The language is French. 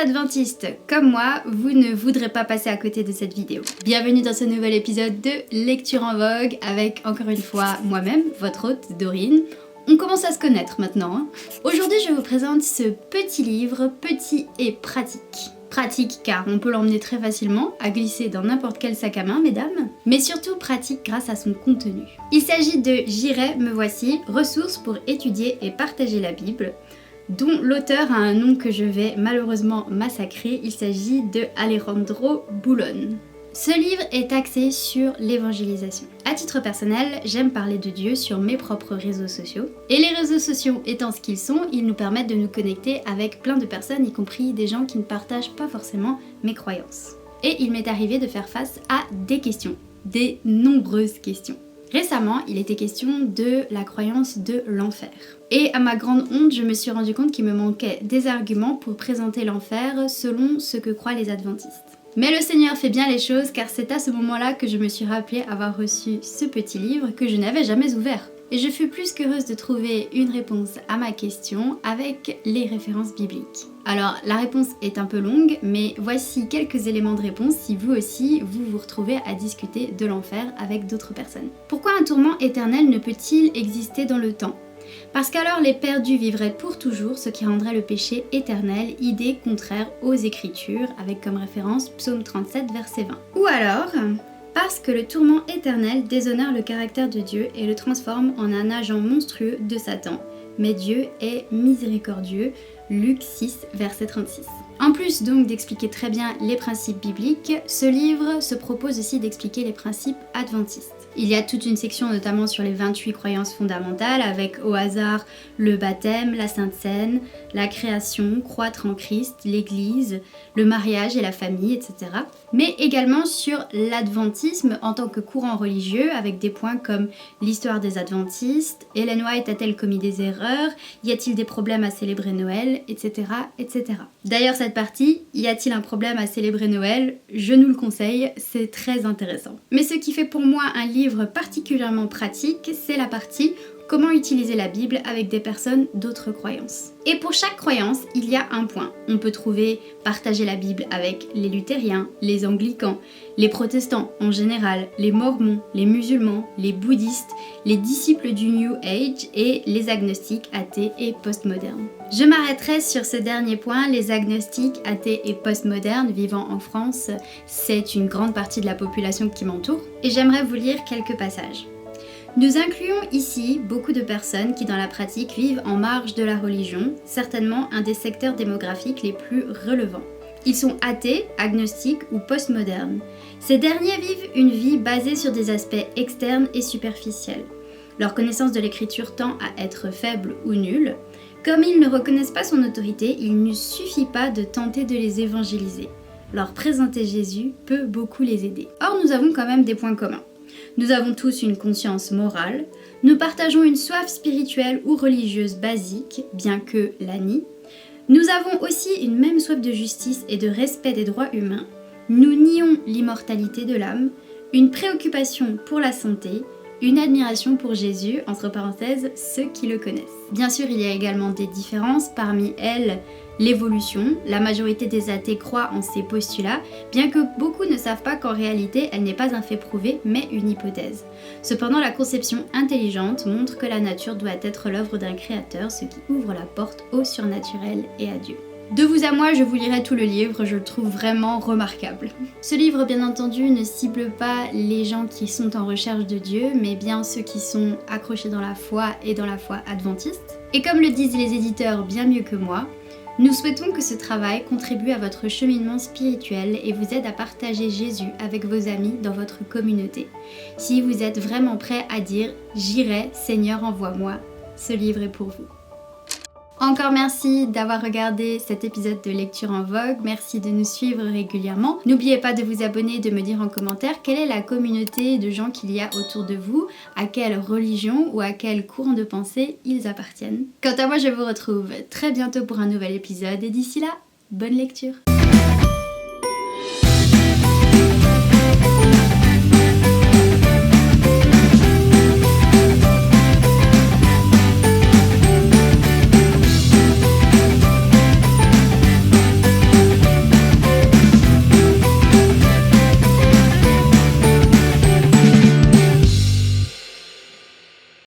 adventiste comme moi, vous ne voudrez pas passer à côté de cette vidéo. Bienvenue dans ce nouvel épisode de Lecture en Vogue avec encore une fois moi-même, votre hôte Dorine. On commence à se connaître maintenant. Hein. Aujourd'hui, je vous présente ce petit livre, petit et pratique. Pratique car on peut l'emmener très facilement, à glisser dans n'importe quel sac à main, mesdames, mais surtout pratique grâce à son contenu. Il s'agit de J'irai, me voici, ressources pour étudier et partager la Bible, dont l'auteur a un nom que je vais malheureusement massacrer, il s'agit de Alejandro Boulon. Ce livre est axé sur l'évangélisation. À titre personnel, j'aime parler de Dieu sur mes propres réseaux sociaux. Et les réseaux sociaux étant ce qu'ils sont, ils nous permettent de nous connecter avec plein de personnes, y compris des gens qui ne partagent pas forcément mes croyances. Et il m'est arrivé de faire face à des questions, des nombreuses questions. Récemment, il était question de la croyance de l'enfer. Et à ma grande honte, je me suis rendu compte qu'il me manquait des arguments pour présenter l'enfer selon ce que croient les adventistes. Mais le Seigneur fait bien les choses car c'est à ce moment-là que je me suis rappelé avoir reçu ce petit livre que je n'avais jamais ouvert. Et je fus plus qu'heureuse de trouver une réponse à ma question avec les références bibliques. Alors la réponse est un peu longue, mais voici quelques éléments de réponse si vous aussi vous retrouvez à discuter de l'enfer avec d'autres personnes. Pourquoi un tourment éternel ne peut-il exister dans le temps ? Parce qu'alors les perdus vivraient pour toujours, ce qui rendrait le péché éternel, idée contraire aux Écritures, avec comme référence Psaume 37, verset 20. Ou alors, parce que le tourment éternel déshonore le caractère de Dieu et le transforme en un agent monstrueux de Satan. Mais Dieu est miséricordieux, Luc 6, verset 36. En plus donc d'expliquer très bien les principes bibliques, ce livre se propose aussi d'expliquer les principes adventistes. Il y a toute une section notamment sur les 28 croyances fondamentales avec au hasard le baptême, la Sainte Seine, la création, croître en Christ, l'église, le mariage et la famille, etc. Mais également sur l'adventisme en tant que courant religieux avec des points comme l'histoire des adventistes, Ellen White a-t-elle commis des erreurs, y a-t-il des problèmes à célébrer Noël, etc. etc. D'ailleurs cette partie, y a-t-il un problème à célébrer Noël, je nous le conseille, c'est très intéressant. Mais ce qui fait pour moi un livre particulièrement pratique, c'est la partie comment utiliser la Bible avec des personnes d'autres croyances. Et pour chaque croyance, il y a un point. On peut trouver partager la Bible avec les luthériens, les anglicans, les protestants en général, les mormons, les musulmans, les bouddhistes, les disciples du New Age et les agnostiques, athées et postmodernes. Je m'arrêterai sur ce dernier point, les agnostiques, athées et postmodernes vivant en France, c'est une grande partie de la population qui m'entoure, et j'aimerais vous lire quelques passages. Nous incluons ici beaucoup de personnes qui dans la pratique vivent en marge de la religion, certainement un des secteurs démographiques les plus relevants. Ils sont athées, agnostiques ou postmodernes. Ces derniers vivent une vie basée sur des aspects externes et superficiels. Leur connaissance de l'écriture tend à être faible ou nulle. Comme ils ne reconnaissent pas son autorité, il ne suffit pas de tenter de les évangéliser. Leur présenter Jésus peut beaucoup les aider. Or, nous avons quand même des points communs. Nous avons tous une conscience morale, nous partageons une soif spirituelle ou religieuse basique, bien que la nie. Nous avons aussi une même soif de justice et de respect des droits humains. Nous nions l'immortalité de l'âme, une préoccupation pour la santé, une admiration pour Jésus, entre parenthèses, ceux qui le connaissent. Bien sûr, il y a également des différences, parmi elles, l'évolution. La majorité des athées croient en ces postulats, bien que beaucoup ne savent pas qu'en réalité, elle n'est pas un fait prouvé, mais une hypothèse. Cependant, la conception intelligente montre que la nature doit être l'œuvre d'un créateur, ce qui ouvre la porte au surnaturel et à Dieu. De vous à moi, je vous lirai tout le livre, je le trouve vraiment remarquable. Ce livre, bien entendu, ne cible pas les gens qui sont en recherche de Dieu, mais bien ceux qui sont accrochés dans la foi et dans la foi adventiste. Et comme le disent les éditeurs bien mieux que moi, nous souhaitons que ce travail contribue à votre cheminement spirituel et vous aide à partager Jésus avec vos amis dans votre communauté. Si vous êtes vraiment prêt à dire « J'irai, Seigneur, envoie-moi », ce livre est pour vous. Encore merci d'avoir regardé cet épisode de Lecture en Vogue, merci de nous suivre régulièrement. N'oubliez pas de vous abonner et de me dire en commentaire quelle est la communauté de gens qu'il y a autour de vous, à quelle religion ou à quel courant de pensée ils appartiennent. Quant à moi, je vous retrouve très bientôt pour un nouvel épisode et d'ici là, bonne lecture!